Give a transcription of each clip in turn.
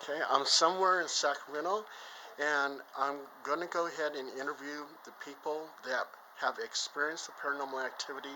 Okay, I'm somewhere in Sacramento, and I'm going to go ahead and interview the people that have experienced the paranormal activity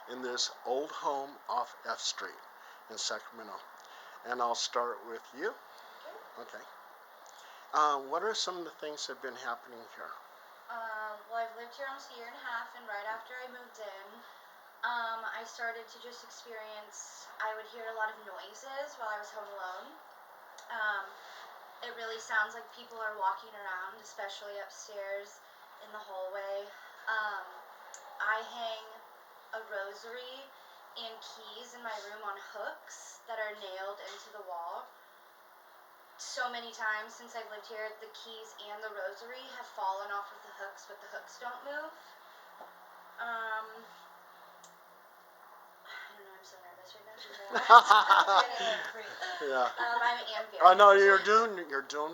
in this old home off F Street in Sacramento. And I'll start with you. Okay. What are some of the things that have been happening here? Well, I've lived here almost a year and a half, and right after I moved in, I started to just experience, I would hear a lot of noises while I was home alone. It really sounds like people are walking around, especially upstairs in the hallway. I hang a rosary and keys in my room on hooks that are nailed into the wall. So many times since I've lived here, the keys and the rosary have fallen off of the hooks, but the hooks don't move. I don't know, I'm so nervous right now. Yeah. I am very I know nervous. you're doing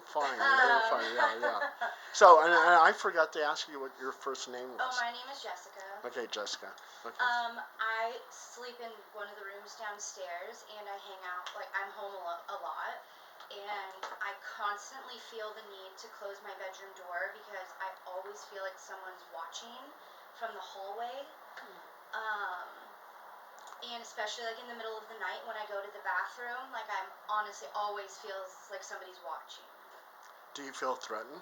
fine. You're doing fine. Yeah. So, and I forgot to ask you what your first name was. Oh, my name is Jessica. Okay, Jessica. Okay. I sleep in one of the rooms downstairs, and I hang out, like, I'm home a lot, and I constantly feel the need to close my bedroom door because I always feel like someone's watching from the hallway. And especially like in the middle of the night when I go to the bathroom, like I'm honestly always feels like somebody's watching. Do you feel threatened?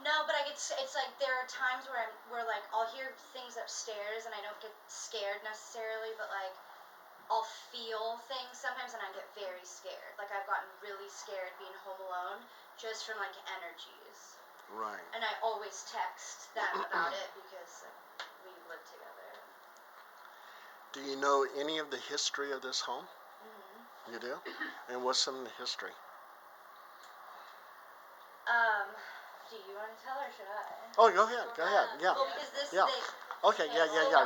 No, but it's like there are times where like I'll hear things upstairs and I don't get scared necessarily, but like I'll feel things sometimes and I get very scared. Like I've gotten really scared being home alone just from like energies. Right. And I always text them about it because we live together. Do you know any of the history of this home? Mm-hmm. You do? And what's some of the history? Do you want to tell or should I? Oh, go ahead. Yeah. Well, because this Okay, yeah. We all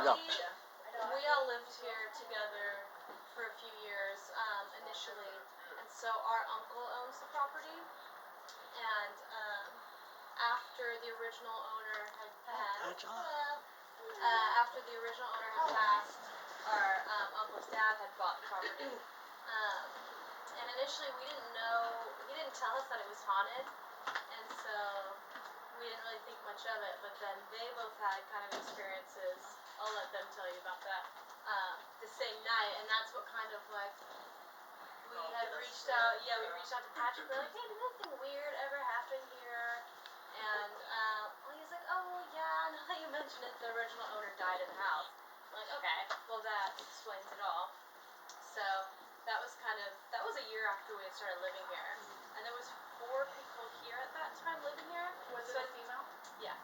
lived here together for a few years initially, and so our uncle owns the property, and after the original owner had passed, our uncle's dad had bought the property, and initially we didn't know, he didn't tell us that it was haunted, and so we didn't really think much of it, but then they both had kind of experiences, I'll let them tell you about that, the same night, and that's what kind of like, we reached out to Patrick, we were like, hey, did anything weird ever happen here? And he's like, oh, well, yeah, now that you mention it, the original owner died in the house. I'm like, okay, well that explains it all. So that was a year after we had started living here, and there was 4 people here at that time living here. Was it a female? Yeah.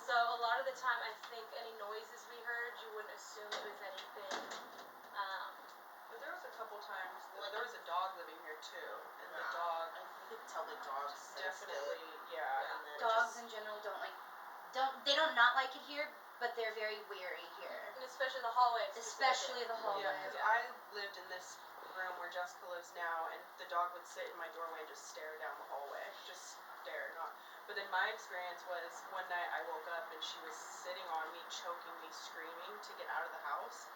So a lot of the time, I think any noises we heard, you wouldn't assume it was anything. But there was a couple times, like there was a dog living here too, and the dog. You could tell the dogs Definitely, yeah. And then dogs in general they don't not like it here, but they're very weary here. And especially the hallway. Especially the hallway. Yeah, because I lived in this room where Jessica lives now, and the dog would sit in my doorway and just stare down the hallway. Just stare, not. But then my experience was one night I woke up and she was sitting on me, choking me, screaming to get out of the house.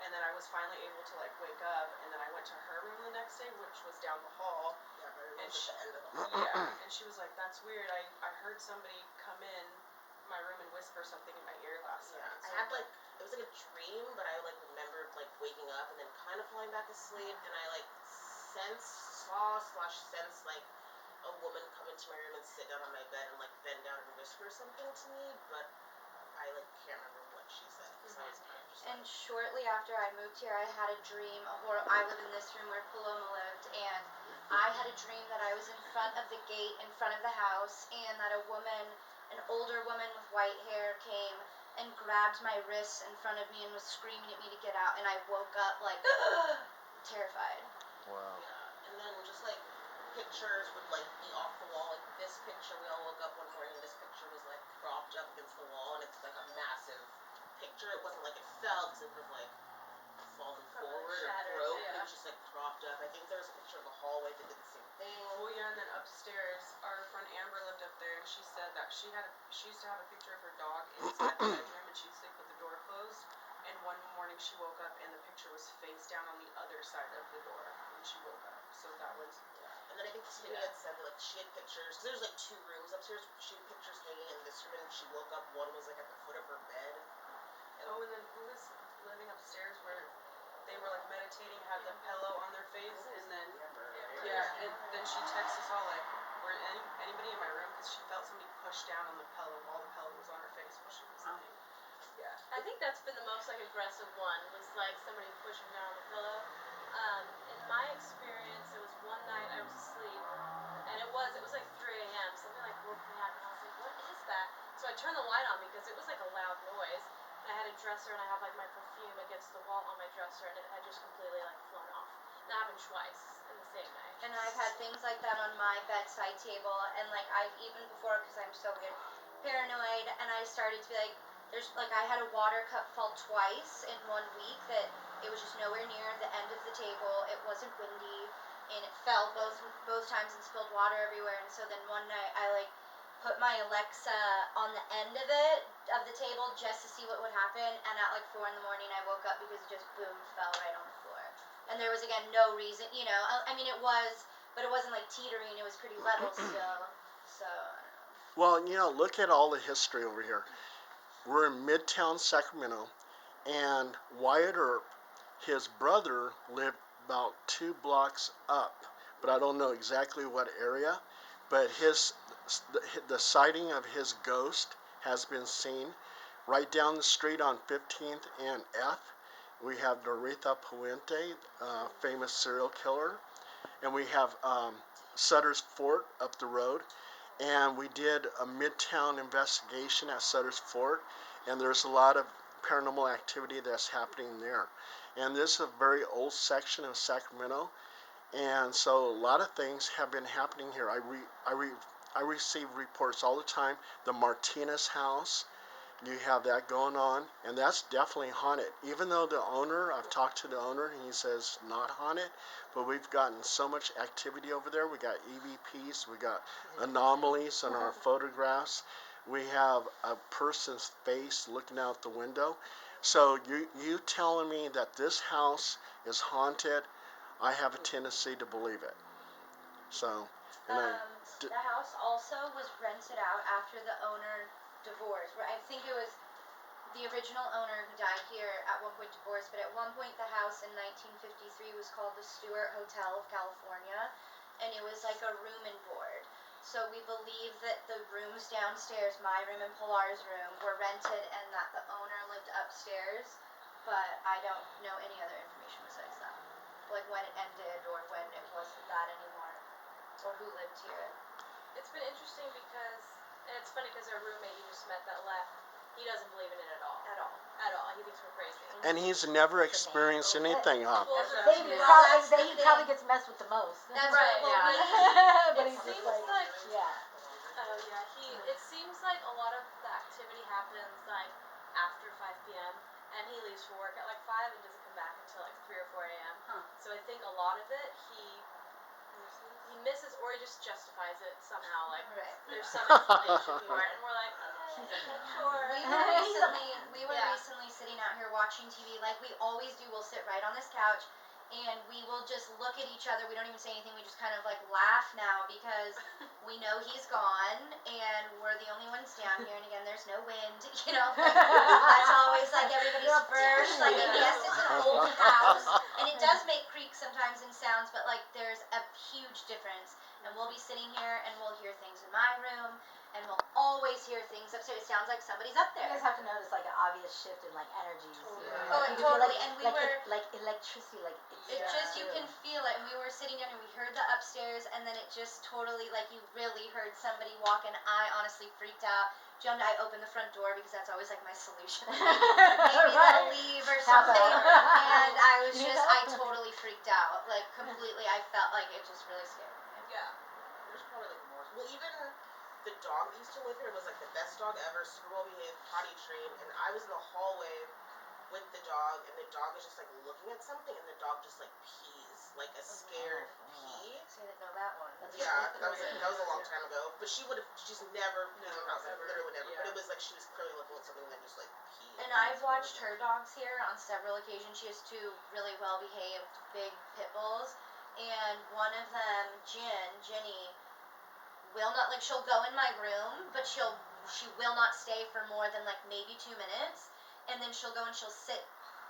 And then I was finally able to like wake up, and then I went to her room the next day, which was down the hall. Yeah, her room And was at the end of the hall. Yeah, and she was like, "That's weird. I heard somebody come in my room and whisper something in my ear last night." I had like it was like a dream, but I like remembered like waking up and then kind of falling back asleep, and I like sensed like a woman come into my room and sit down on my bed and like bend down and whisper something to me, but I like can't remember what she said because I was kind of just And shortly after I moved here, I had a dream. I live in this room where Paloma lived, and I had a dream that I was in front of the gate in front of the house, and that an older woman with white hair came and grabbed my wrists in front of me and was screaming at me to get out, and I woke up like terrified. Wow. Yeah, and then just like pictures would like be off the wall. Like this picture, we all woke up one morning and this picture was like propped up against the wall, and it's like a massive picture. It wasn't like it fell because it was like fallen forward or broke. Yeah. It was just like propped up. I think there was a picture of the hallway that did the same thing. Well, yeah, and then upstairs, our friend Amber lived up there, and she said that she used to have a picture of her dog inside the bedroom, and she'd sleep with the door closed. And one morning she woke up, and the picture was face down on the other side of the door when she woke up. So so that was, And then I think Tiffany had said that like she had pictures, cause there's like 2 rooms upstairs. She had pictures hanging in this room, and she woke up. One was like at the foot of her bed. oh, and then who was living upstairs where they were like meditating, had the pillow on their face, and then and then she texted us all like, were anybody in my room? Because she felt somebody push down on the pillow while the pillow was on her face while she was sleeping. Yeah. I think that's been the most like aggressive one, was like somebody pushing down on the pillow. In my experience, it was one night I was asleep, and it was like 3 a.m. Something like woke me up, and I was like, what is that? So I turned the light on because it was like a loud noise. And I had a dresser, and I had like my perfume against the wall on my dresser, and it had just completely like flown off. That happened twice in the same night. And I've had things like that on my bedside table, and like I've even before, because I'm so weird, paranoid, and I started to be like, there's like I had a water cup fall twice in 1 week that it was just nowhere near the end of the table. It wasn't windy, and it fell both times and spilled water everywhere. And so then one night I like put my Alexa on the end of the table just to see what would happen, and at like 4 in the morning I woke up because it just boom fell right on the floor. And there was again no reason, you know. I mean it was, but it wasn't like teetering. It was pretty level still. So I don't know. Well, you know, look at all the history over here. We're in Midtown Sacramento, and Wyatt Earp, his brother, lived about 2 blocks up, but I don't know exactly what area. But the sighting of his ghost has been seen right down the street on 15th and F. We have Doretha Puente, famous serial killer, and we have Sutter's Fort up the road. And we did a Midtown investigation at Sutter's Fort, and there's a lot of paranormal activity that's happening there. And this is a very old section of Sacramento, and so a lot of things have been happening here. I receive reports all the time. The Martinez house, you have that going on, and that's definitely haunted. Even though the owner, I've talked to the owner, and he says not haunted, but we've gotten so much activity over there. We got EVPs, we got anomalies on our photographs. We have a person's face looking out the window. So you telling me that this house is haunted, I have a tendency to believe it. So, The house also was rented out after the owner divorced. Where I think it was the original owner who died here at one point divorced, but at one point the house in 1953 was called the Stewart Hotel of California, and it was like a room and board. So we believe that the rooms downstairs, my room and Pilar's room, were rented and that the owner lived upstairs, but I don't know any other information besides that. Like when it ended or when it wasn't that anymore, or who lived here. It's been interesting because, and it's funny because our roommate you just met that left, he doesn't believe in it at all. At all. At all. He thinks we're crazy. and he's never experienced anything, huh? Well, He probably gets messed with the most. That's right, well, yeah. But it he's seems just like, yeah. oh yeah, it seems like a lot of the activity happens like after 5 p.m. and he leaves for work at like 5 and doesn't come back until like 3 or 4 a.m. Huh. So I think a lot of it he misses or he just justifies it somehow. Like Right. there's some explanation for it, and we're like, okay, sure. We were recently sitting out here watching TV like we always do. We'll sit right on this couch and we will just look at each other. We don't even say anything. We just kind of like laugh now because we know he's gone and we're the only ones down here. And again, there's no wind, you know. That's always like everybody's first. Like, and yes, it's an old house and it does make creaks sometimes and sounds, but like there's a huge difference. And we'll be sitting here and we'll hear things in my room. And we'll always hear things upstairs. It sounds like somebody's up there. You guys have to notice like an obvious shift in like energies. Totally. You know? Oh, Like, you can feel, totally. Like, And we like, were- like electricity, like It just, you can feel it, and we were sitting down and we heard the upstairs, and then it just totally, like, you really heard somebody walk, and I honestly freaked out. Jumped, I opened the front door because that's always like my solution. Maybe they'll leave or Tap something. out. And I was You just, know? I totally freaked out. Like, completely, I felt like it just really scared me. Yeah. There's probably like more. Well, even the dog that used to live here was like the best dog ever, super well behaved, potty trained, and I was in the hallway with the dog, and the dog is just like looking at something, and the dog just like pees, like a scared pee. So I didn't know that one. Yeah, that was a long time ago. But she's never peed in her house, like, literally never. But it was like she was clearly looking at something that just like peed. And I've watched her dogs here on several occasions. She has 2 really well behaved big pit bulls. and one of them, Jenny, will not, like, she'll go in my room, but she will not stay for more than, like, maybe 2 minutes, and then she'll go and she'll sit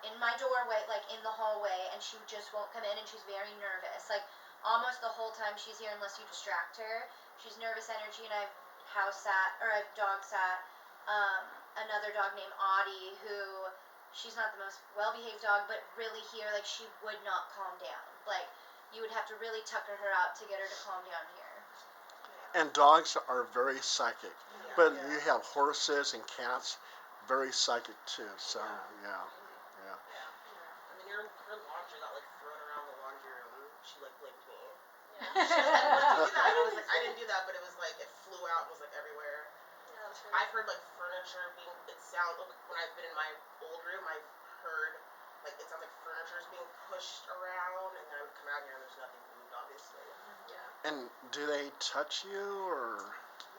in my doorway, like, in the hallway, and she just won't come in, and she's very nervous, like, almost the whole time she's here unless you distract her. She's nervous energy, and I've dog sat, another dog named Audie, who, she's not the most well-behaved dog, but really here, like, she would not calm down, like, you would have to really tucker her out to get her to calm down here. And dogs are very psychic, but Yeah. you have horses and cats, very psychic too. So yeah. I mean, her laundry got like thrown around the laundry room. She like blamed me. Yeah. She was like, "What did you do that?" And I was like, "I didn't do that," but it was like it flew out and was like everywhere. Yeah, that's really I've heard like furniture being. It sounds like when I've been in my old room, I've heard like it sounds like furniture is being pushed around, and then I would come out here and there's nothing moved, obviously. Yeah. And do they touch you or?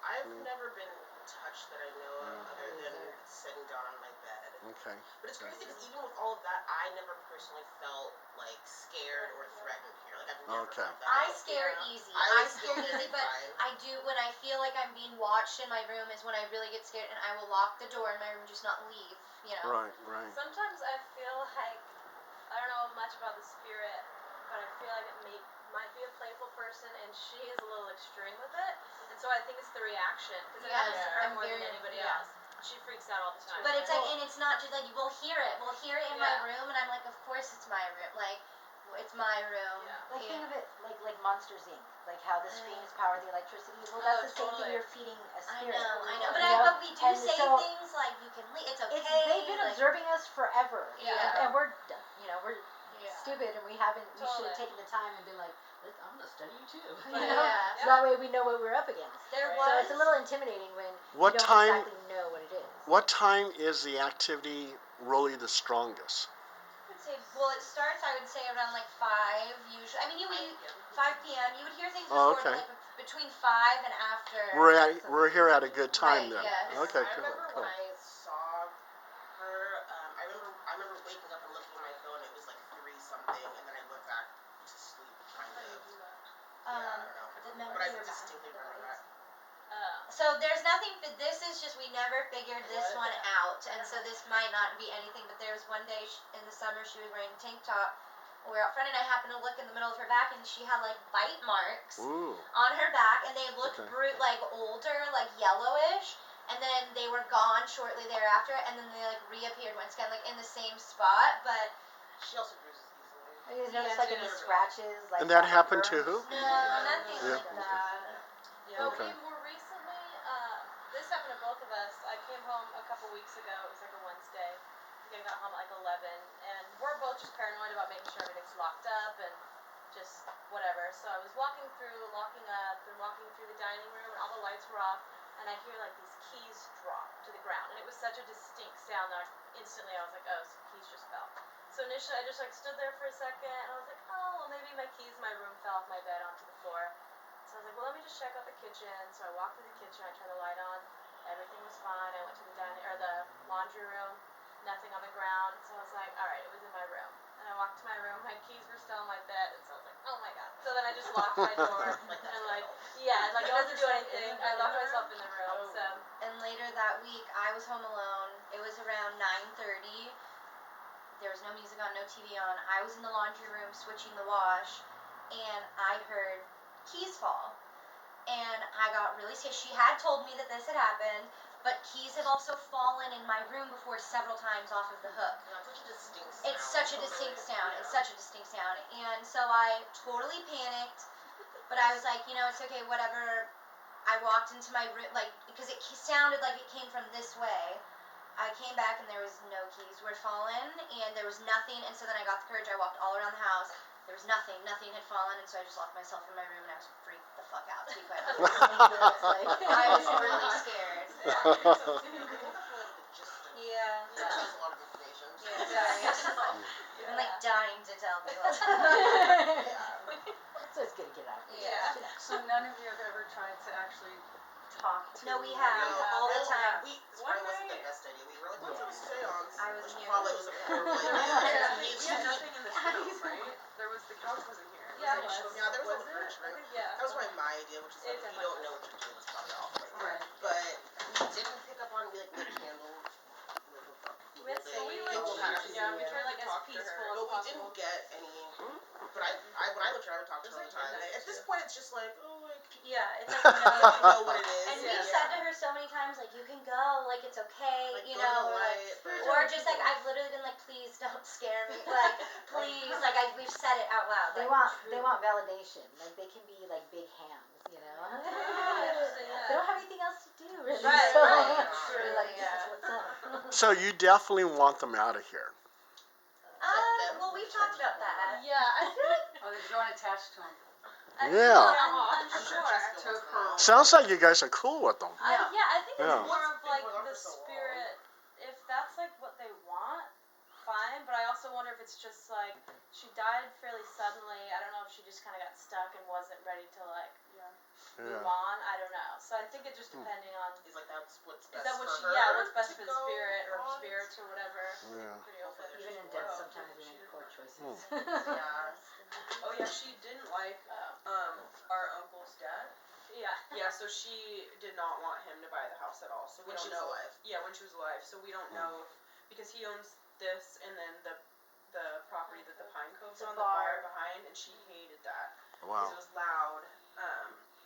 I've never been touched that I know of, other than sitting down on my bed. Okay. But it's crazy because even with all of that, I never personally felt like scared or threatened here. Like I've never Okay. felt that. I scare easy. I I was scare still easy, but terrified. I do, when I feel like I'm being watched in my room is when I really get scared, and I will lock the door in my room and just not leave, you know? Right. Sometimes I feel like, I don't know much about the spirit, but I feel like it might be a playful person, and she is a little extreme with it, and so I think it's the reaction, because it happens to her I'm more than very- anybody yeah. else. She freaks out all the time. But it's like, and it's not just like, we'll hear it in my Yeah. room, and I'm like, of course it's my room, like, it's my room. Yeah. Like Yeah. think of it like Monsters Inc. Like how the screens power the electricity. Well, Oh, that's the same totally. thing. You're feeding a I spirit. know, but, You know? but we do And say so things like, you can leave, it's okay. They've been like, observing us forever. Yeah. And we're Yeah. stupid, and we should Totally. have taken the time and been like, I'm gonna study you too. But You know? yeah. So that way we know what we're up against. There So was, it's a little intimidating when What you don't time? exactly know what it is. What time is the activity really the strongest? I would say, well, it starts, I would say, around like 5 usually. I mean, you 5 p.m. You would hear things Oh, before, okay. but like between 5 and after. We're here at a good time Right, then. yes. Okay, I remember cool. when I saw her. I remember waking up and looking at my phone. It was like 3 something, and then I went back to sleep. Kind of. Yeah, I don't know. The But memory I you're back. distinctly remember that. So there's nothing, this is just, we never figured this What? one out, and so this might not be anything, but there was one day in the summer she was wearing a tank top. We were out front, and I happened to look in the middle of her back, and she had like bite marks Ooh. on her back, and they looked Okay. like older, like yellowish, and then they were gone shortly thereafter, and then they like reappeared once again, like in the same spot, but She also bruises easily. You notice Yeah, like it any is. scratches, like And that from happened to burns? who? no, nothing Yeah, like okay. that. Yeah, Okay. we more recently, this happened to both of us. I came home a couple weeks ago. It was like a Wednesday. I think I got home at like 11, and we're both just paranoid about making sure everything's locked up and just whatever. So I was locking up, and walking through the dining room, and all the lights were off, and I hear like these keys drop to the ground, and it was such a distinct sound that instantly I was like, oh, some keys just fell. So initially I just like stood there for a second, and I was like, oh, well maybe my keys in my room fell off my bed onto the floor. So I was like, well, let me just check out the kitchen. So I walked through the kitchen, I turned the light on, everything was fine. I went to the laundry room, nothing on the ground. So I was like, all right, it was in my room. And I walked to my room, my keys were still on my bed, and so I was like, oh my god. So then I just locked my door, and like, yeah, like I didn't do anything. I locked myself in the room. So And later that week, I was home alone. It was around 9:30. There was no music on, no TV on. I was in the laundry room switching the wash, and I heard keys fall. And I got really scared. She had told me that this had happened, but keys have also fallen in my room before several times off of the hook. Yeah, it's such a distinct sound. It's such a distinct sound. It's such a distinct sound. And so I totally panicked, but I was like, it's okay, whatever. I walked into my room, like, because it sounded like it came from this way. I came back and there was no keys were fallen, and there was nothing, and so then I got the courage, I walked all around the house, there was nothing had fallen, and so I just locked myself in my room, and I was freaked the fuck out, to be quite honest. I was really scared. Yeah. That has a lot of information. Yeah, sorry. I'm like dying to tell people. So it's good to get out. Yeah. So none of you have ever tried to actually talk to? No, we have. All the time. This probably wasn't the best idea. We were like, let's have a seance. I was which here. probably was a horrible idea. We had nothing in this room, right? The couch wasn't here. Yeah, it Was was. Yeah, there was a Was little it? furniture, I right? think, yeah. That was probably my idea, which is like, It if you definitely don't know what you're doing, it's probably off like that. Right. But we didn't pick up on, we like lit candles, like with people, We had they, so we many like people tried had to, to, yeah, we We're tried like to as talk to peaceful her. as but we possible. didn't get any, but when I lived here, I would talk to her all the time. midnight, At this too. point, it's just like, oh, like, Yeah, it's like you no. know what it is. And Yeah. we've said to her so many times, like, you can go, like, it's okay, Like, you go to know, the or, like, light, but- or just like I've literally been like, please don't scare me, like, please, like we've said it out loud. They like, they want validation. Like they can be like big hands, you know. Interesting, yeah. They don't have anything else to do, really. Right, so right. they're like, Yeah. this is what's up. So you definitely want them out of here. well, we've talked about that. Yeah, I feel like Oh, there's one attached to him. Yeah. I'm I'm sure unsure. Jessica To wants her. them out. Sounds like you guys are cool with them. Yeah. I think it's Yeah. more of What's like been going on the for so long? spirit. If that's like what they want, fine. But I also wonder if it's just like she died fairly suddenly. I don't know if she just kind of got stuck and wasn't ready to like move Yeah. on. I don't know. So I think it just depending on He's like, that's what's is best that what for she her. what's best to for the go spirit or on. spirits or whatever. Yeah. Pretty open. Even in death, sometimes we make poor choices. Yeah. Oh yeah, she didn't like our uncle's dad. Yeah. Yeah, so she did not want him to buy the house at all. So we When don't she was know. alive. Yeah, when she was alive. So we don't know if, because he owns this and then the property that the Pine Cove's The on, the bar bar. behind, and she hated that Wow. because it was loud.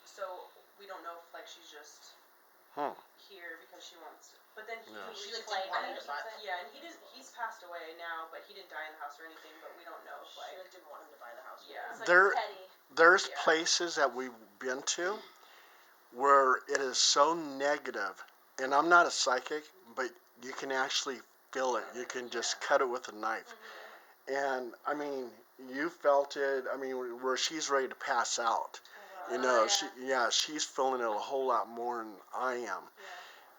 So we don't know if like she's just Hmm. here because she wants to. But then he Yeah. She like Reclaim didn't want him it. to buy. yeah, and he's passed away now, but he didn't die in the house or anything. But we don't know if She like like didn't want him to buy the house. yeah. It's like There- petty. There's Yeah. places that we've been to where it is so negative, and I'm not a psychic, but you can actually feel it. You can just cut it with a knife. And I mean, you felt it. I mean, where she's ready to pass out. You know, she's feeling it a whole lot more than I am.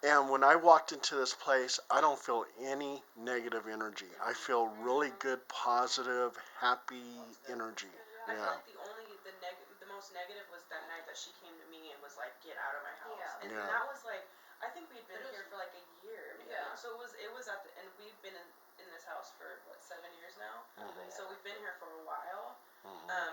And when I walked into this place, I don't feel any negative energy. I feel really good, positive, happy energy. I feel Yeah. like the most negative was that night that she came to me and was like, "Get out of my house." Yeah. And Yeah. that was like, I think we'd been here for like a year. Maybe. Yeah. So it was at the, and we've been in this house for what 7 years now. So we've been here for a while.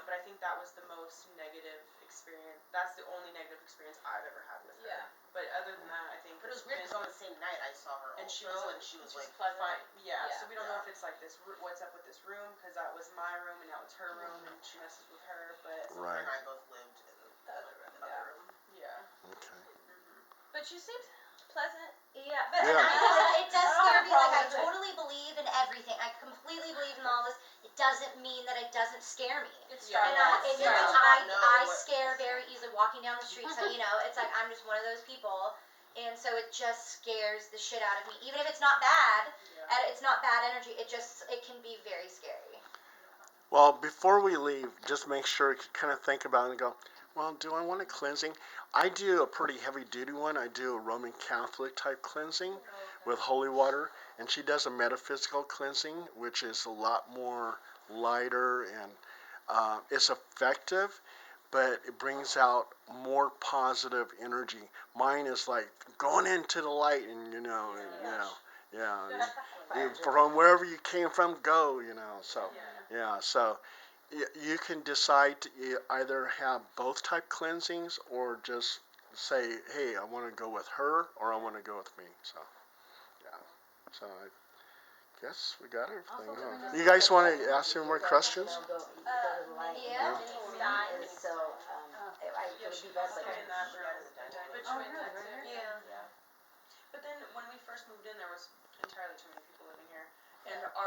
But I think that was the most negative experience. That's the only negative experience I've ever had with her. Yeah. But other than that, I think But it was weird because on the same night I saw her and also, she was and she was like, pleasant. fine. Yeah, Yeah. so we don't know if it's like this, what's up with this room, because that was my room and now it's her room and she messes with her, but so her Right. and I both lived in The other room. another Yeah. room. yeah. Okay. But she seems pleasant. Yeah, but Yeah. it does I don't scare have a me. Like, I problem with it. totally believe in everything. I completely believe in all this. It doesn't mean that it doesn't scare me. It's Yeah. strong. And It's you know, strong. I, You don't know I what- scare very easily walking down the street. So, you know, it's like I'm just one of those people. And so it just scares the shit out of me. Even if it's not bad, Yeah. and it's not bad energy, it can be very scary. Well, before we leave, just make sure you kind of think about it and go, well, do I want a cleansing? I do a pretty heavy duty one. I do a Roman Catholic type cleansing with holy water, and she does a metaphysical cleansing, which is a lot more lighter and it's effective, but it brings out more positive energy. Mine is like going into the light, and from wherever you came from, go, So so you can decide to either have both type cleansings or just say, hey, I want to go with her or I want to go with me. So so I guess we got everything. Huh? You guys want to ask any more questions? Go to the light. Yeah. And so, it would be best like. Okay, in that room. Between really? the two. Yeah. But then when we first moved in, there was entirely too many people living here, and our